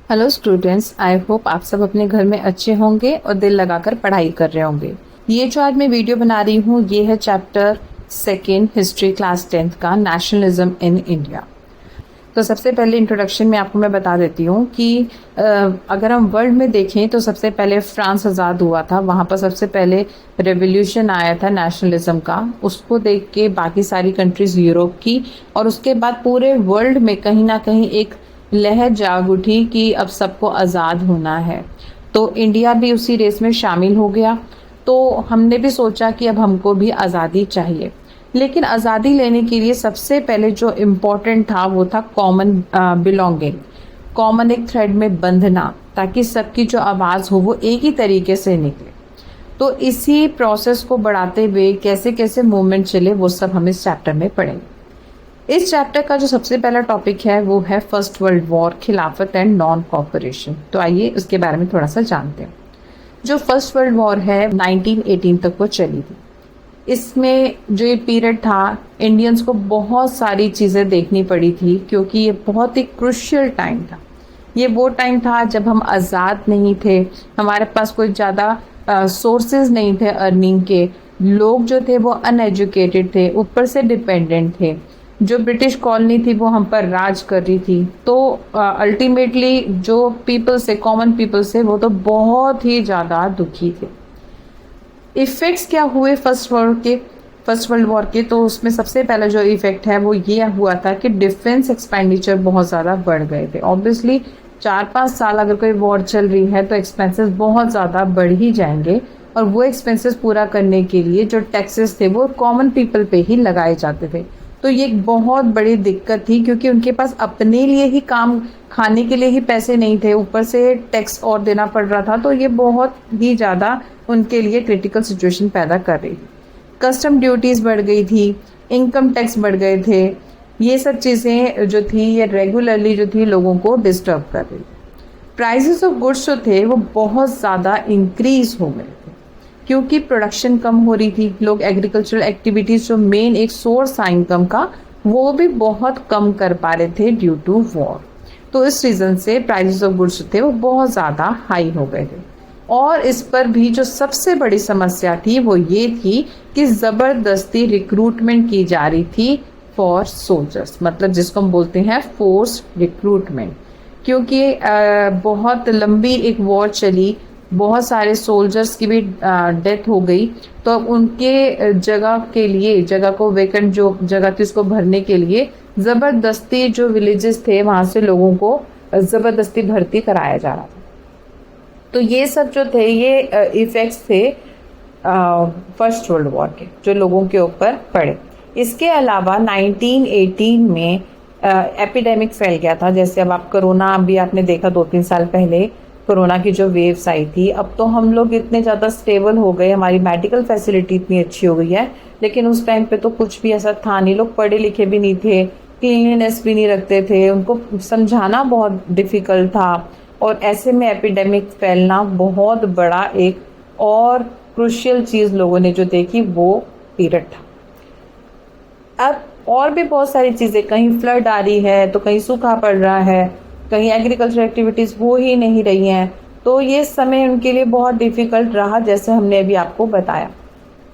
Hello students, I hope आप सब अपने घर में अच्छे होंगे और दिल लगाकर पढ़ाई कर रहे होंगे। ये जो आज मैं वीडियो बना रही हूँ ये है chapter second history class 10th का नेशनलिज्म इन इंडिया। तो सबसे पहले इंट्रोडक्शन में आपको मैं बता देती हूँ कि अगर हम वर्ल्ड में देखें तो सबसे पहले फ्रांस आज़ाद हुआ था। वहाँ पर सबसे पहले रेवोल्यूशन आया था नेशनलिज्म का। उसको देख के बाकी सारी कंट्रीज़ यूरोप की और उसके बाद पूरे वर्ल्ड में कहीं ना कहीं एक लहर जाग उठी कि अब सबको आज़ाद होना है। तो इंडिया भी उसी रेस में शामिल हो गया। तो हमने भी सोचा कि अब हमको भी आज़ादी चाहिए, लेकिन आज़ादी लेने के लिए सबसे पहले जो इम्पोर्टेंट था वो था कॉमन बिलोंगिंग, कॉमन एक थ्रेड में बंधना, ताकि सबकी जो आवाज़ हो वो एक ही तरीके से निकले। तो इसी प्रोसेस को बढ़ाते हुए कैसे कैसे मूवमेंट चले वो सब हम इस चैप्टर में पढ़ेंगे। इस चैप्टर का जो सबसे पहला टॉपिक है वो है फर्स्ट वर्ल्ड वॉर, खिलाफत एंड नॉन कॉपरेशन। तो आइए उसके बारे में थोड़ा सा जानते हैं। जो फर्स्ट वर्ल्ड वॉर है 1918 तक वो चली थी। इसमें जो ये पीरियड था इंडियंस को बहुत सारी चीज़ें देखनी पड़ी थी, क्योंकि ये बहुत ही क्रुशियल टाइम था। ये वो टाइम था जब हम आज़ाद नहीं थे, हमारे पास कोई ज़्यादा सोर्सेज नहीं थे अर्निंग के, लोग जो थे वो अनएजुकेटेड थे, ऊपर से डिपेंडेंट थे। जो ब्रिटिश कॉलोनी थी वो हम पर राज कर रही थी। तो अल्टीमेटली जो पीपल्स है, कॉमन पीपल्स है, वो तो बहुत ही ज़्यादा दुखी थे। इफेक्ट्स क्या हुए फर्स्ट वर्ल्ड वॉर के, तो उसमें सबसे पहला जो इफेक्ट है वो ये हुआ था कि डिफेंस एक्सपेंडिचर बहुत ज़्यादा बढ़ गए थे। ऑब्वियसली 4-5 साल अगर कोई वॉर चल रही है तो एक्सपेंसेस बहुत ज़्यादा बढ़ ही जाएंगे, और वो एक्सपेंसेस पूरा करने के लिए जो टैक्सेस थे वो कॉमन पीपल पे ही लगाए जाते थे। तो ये एक बहुत बड़ी दिक्कत थी, क्योंकि उनके पास अपने लिए ही काम, खाने के लिए ही पैसे नहीं थे, ऊपर से टैक्स और देना पड़ रहा था। तो ये बहुत ही ज़्यादा उनके लिए क्रिटिकल सिचुएशन पैदा कर रही थी। कस्टम ड्यूटीज़ बढ़ गई थी, इनकम टैक्स बढ़ गए थे। ये सब चीज़ें जो थी ये रेगुलरली जो थी लोगों को डिस्टर्ब कर रही थी। प्राइसेस ऑफ गुड्स जो थे वो बहुत ज़्यादा इंक्रीज हो गए थे, क्योंकि प्रोडक्शन कम हो रही थी। लोग एग्रीकल्चरल एक्टिविटीज़ जो मेन एक सोर्स था इनकम का वो भी बहुत कम कर पा रहे थे ड्यू टू वॉर। तो इस रीज़न से प्राइसेस ऑफ गुड्स थे वो बहुत ज़्यादा हाई हो गए थे। और इस पर भी जो सबसे बड़ी समस्या थी वो ये थी कि ज़बरदस्ती रिक्रूटमेंट की जा रही थी फॉर सोल्जर्स, मतलब जिसको हम बोलते हैं फोर्स रिक्रूटमेंट। क्योंकि बहुत लंबी एक वॉर चली, बहुत सारे सोल्जर्स की भी डेथ हो गई। तो अब उनके जगह के लिए, जगह को वेकेंट जो जगह थी उसको भरने के लिए ज़बरदस्ती जो विलेजेस थे वहाँ से लोगों को ज़बरदस्ती भर्ती कराया जा रहा था। तो ये सब जो थे ये इफ़ेक्ट्स थे फर्स्ट वर्ल्ड वॉर के, जो लोगों के ऊपर पड़े। इसके अलावा 1918 में एपिडेमिक फैल गया था। जैसे अब आप कोरोना अभी आपने देखा 2-3 साल पहले कोरोना की जो वेव्स आई थी। अब तो हम लोग इतने ज़्यादा स्टेबल हो गए, हमारी मेडिकल फैसिलिटी इतनी अच्छी हो गई है, लेकिन उस टाइम पे तो कुछ भी ऐसा था नहीं। लोग पढ़े लिखे भी नहीं थे, क्लीनलीनेस भी नहीं रखते थे, उनको समझाना बहुत डिफ़िकल्ट था। और ऐसे में एपिडेमिक फैलना बहुत बड़ा एक और क्रुशियल चीज़ लोगों ने जो देखी वो पीरियड था। अब और भी बहुत सारी चीज़ें, कहीं फ्लड आ रही है तो कहीं सूखा पड़ रहा है, कहीं एग्रीकल्चर एक्टिविटीज़ हो ही नहीं रही हैं। तो ये समय उनके लिए बहुत डिफ़िकल्ट रहा, जैसे हमने अभी आपको बताया।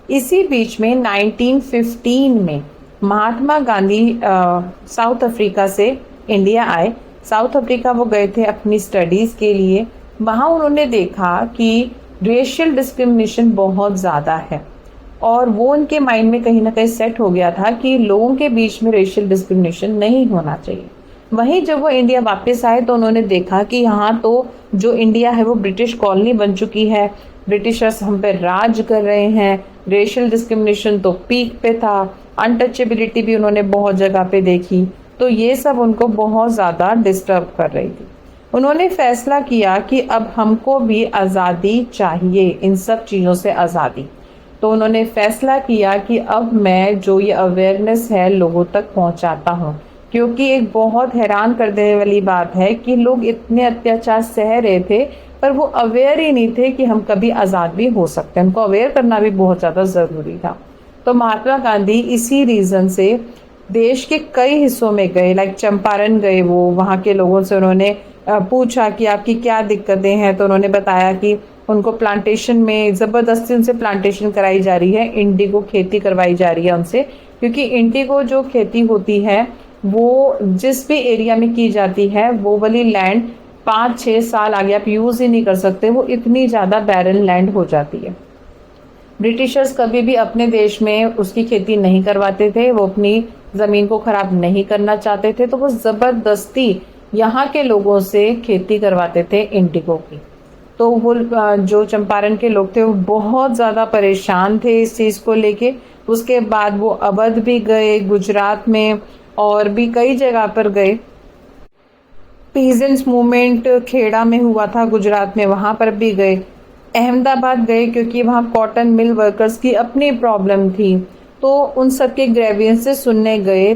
इसी बीच में 1915 में महात्मा गांधी साउथ अफ्रीका से इंडिया आए। साउथ अफ्रीका वो गए थे अपनी स्टडीज़ के लिए। वहाँ उन्होंने देखा कि रेशियल डिस्क्रिमिनेशन बहुत ज़्यादा है, और वो उनके माइंड में कहीं ना कहीं सेट हो गया था कि लोगों के बीच में रेशियल डिस्क्रिमिनेशन नहीं होना चाहिए। वहीं जब वो इंडिया वापस आए तो उन्होंने देखा कि यहाँ तो जो इंडिया है वो ब्रिटिश कॉलोनी बन चुकी है, ब्रिटिशर्स हम पे राज कर रहे हैं, रेशियल डिस्क्रिमिनेशन तो पीक पे था, अनटचेबिलिटी भी उन्होंने बहुत जगह पे देखी। तो ये सब उनको बहुत ज़्यादा डिस्टर्ब कर रही थी। उन्होंने फैसला किया कि अब हमको भी आज़ादी चाहिए, इन सब चीज़ों से आज़ादी। तो उन्होंने फैसला किया कि अब मैं जो ये अवेयरनेस है लोगों तक पहुंचाता हूं, क्योंकि एक बहुत हैरान कर देने वाली बात है कि लोग इतने अत्याचार सह रहे थे पर वो अवेयर ही नहीं थे कि हम कभी आज़ाद भी हो सकते हैं। उनको अवेयर करना भी बहुत ज़्यादा ज़रूरी था। तो महात्मा गांधी इसी रीज़न से देश के कई हिस्सों में गए, लाइक चंपारण गए, वो वहाँ के लोगों से उन्होंने पूछा कि आपकी क्या दिक्कतें हैं, तो उन्होंने बताया कि उनको प्लांटेशन में ज़बरदस्ती उनसे प्लांटेशन कराई जा रही है, इंडिगो खेती करवाई जा रही है उनसे, क्योंकि इंडिगो जो खेती होती है वो जिस भी एरिया में की जाती है वो वाली लैंड 5-6 साल आगे आप यूज़ ही नहीं कर सकते, वो इतनी ज़्यादा बैरन लैंड हो जाती है। ब्रिटिशर्स कभी भी अपने देश में उसकी खेती नहीं करवाते थे, वो अपनी ज़मीन को ख़राब नहीं करना चाहते थे, तो वो ज़बरदस्ती यहाँ के लोगों से खेती करवाते थे इंडिगो की। तो वो जो चंपारण के लोग थे वो बहुत ज़्यादा परेशान थे इस चीज़ को लेके। उसके बाद वो अवध भी गए, गुजरात में और भी कई जगह पर गए। पीजेंट्स मूवमेंट खेड़ा में हुआ था गुजरात में, वहाँ पर भी गए। अहमदाबाद गए क्योंकि वहाँ कॉटन मिल वर्कर्स की अपनी प्रॉब्लम थी, तो उन सब के ग्रेवियंसेस सुनने गए।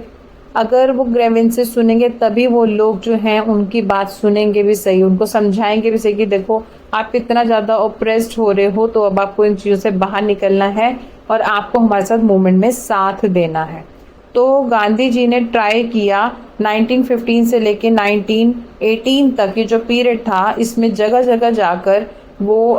अगर वो ग्रेवियंसेस सुनेंगे तभी वो लोग जो हैं उनकी बात सुनेंगे भी सही, उनको समझाएंगे भी सही कि देखो आप इतना ज़्यादा ओप्रेस्ड हो रहे हो, तो अब आपको इन चीज़ों से बाहर निकलना है और आपको हमारे साथ मूवमेंट में साथ देना है। तो गांधी जी ने ट्राई किया 1915 से लेके 1918 तक ये जो पीरियड था, इसमें जगह जगह जाकर वो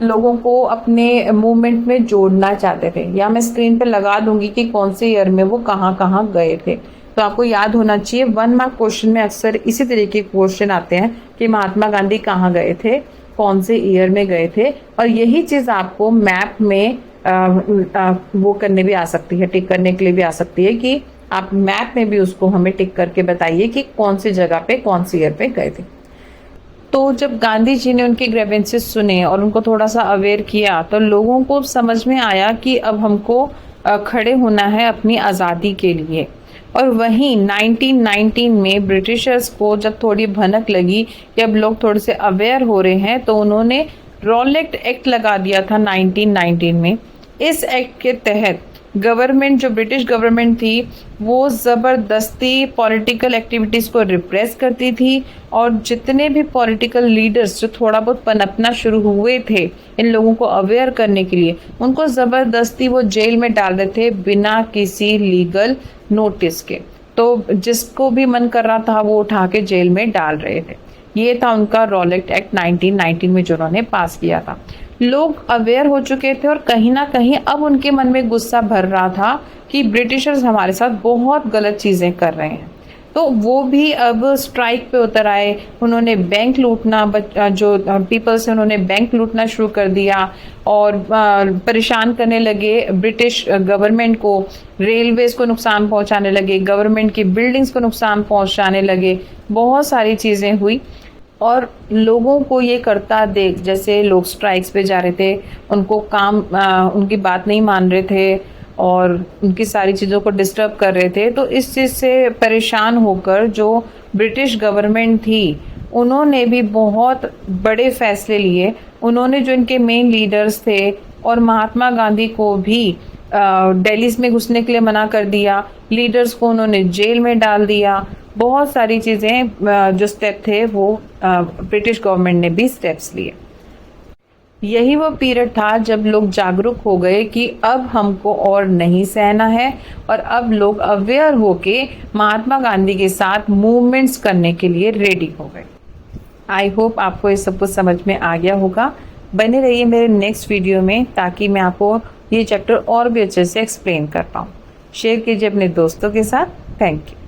लोगों को अपने मूवमेंट में जोड़ना चाहते थे। या मैं स्क्रीन पे लगा दूंगी कि कौन से ईयर में वो कहाँ कहाँ गए थे, तो आपको याद होना चाहिए। 1 मार्क क्वेश्चन में अक्सर इसी तरीके के क्वेश्चन आते हैं कि महात्मा गांधी कहाँ गए थे, कौन से ईयर में गए थे, और यही चीज़ आपको मैप में वो करने भी आ सकती है, टिक करने के लिए भी आ सकती है कि आप मैप में भी उसको हमें टिक करके बताइए कि कौन सी जगह पे कौन सी ईयर पे गए थे। तो जब गांधी जी ने उनके ग्रेवेंसेस सुने और उनको थोड़ा सा अवेयर किया, तो लोगों को समझ में आया कि अब हमको खड़े होना है अपनी आज़ादी के लिए। और वहीं 1919 में ब्रिटिशर्स को जब थोड़ी भनक लगी कि अब लोग थोड़े से अवेयर हो रहे हैं, तो उन्होंने रॉलेट एक्ट लगा दिया था 1919 में। इस एक्ट के तहत गवर्नमेंट, जो ब्रिटिश गवर्नमेंट थी, वो ज़बरदस्ती पॉलिटिकल एक्टिविटीज़ को रिप्रेस करती थी, और जितने भी पॉलिटिकल लीडर्स जो थोड़ा बहुत पनपना शुरू हुए थे इन लोगों को अवेयर करने के लिए, उनको ज़बरदस्ती वो जेल में डाल रहे थे बिना किसी लीगल नोटिस के। तो जिसको भी मन कर रहा था वो उठा के जेल में डाल रहे थे। ये था उनका रॉलेट एक्ट 1919 में जो उन्होंने पास किया था। लोग अवेयर हो चुके थे और कहीं ना कहीं अब उनके मन में गुस्सा भर रहा था कि ब्रिटिशर्स हमारे साथ बहुत गलत चीज़ें कर रहे हैं, तो वो भी अब स्ट्राइक पे उतर आए। उन्होंने बैंक लूटना, जो पीपल से उन्होंने बैंक लूटना शुरू कर दिया और परेशान करने लगे ब्रिटिश गवर्नमेंट को। रेलवेज को नुकसान पहुंचाने लगे, गवर्नमेंट की बिल्डिंग्स को नुकसान पहुंचाने लगे, बहुत सारी चीज़ें हुई। और लोगों को ये करता देख, जैसे लोग स्ट्राइक्स पे जा रहे थे, उनको काम उनकी बात नहीं मान रहे थे और उनकी सारी चीज़ों को डिस्टर्ब कर रहे थे, तो इस चीज़ से परेशान होकर जो ब्रिटिश गवर्नमेंट थी उन्होंने भी बहुत बड़े फैसले लिए। उन्होंने जो इनके मेन लीडर्स थे और महात्मा गांधी को भी दिल्ली में घुसने के लिए मना कर दिया, लीडर्स को उन्होंने जेल में डाल दिया। बहुत सारी चीज़ें जो स्टेप थे वो ब्रिटिश गवर्नमेंट ने भी स्टेप्स लिए। यही वो पीरियड था जब लोग जागरूक हो गए कि अब हमको और नहीं सहना है, और अब लोग अवेयर होके महात्मा गांधी के साथ मूवमेंट्स करने के लिए रेडी हो गए। आई होप आपको ये सब कुछ समझ में आ गया होगा। बने रहिए मेरे नेक्स्ट वीडियो में ताकि मैं आपको ये चैप्टर और भी अच्छे से एक्सप्लेन कर पाऊँ। शेयर कीजिए अपने दोस्तों के साथ। Thank you.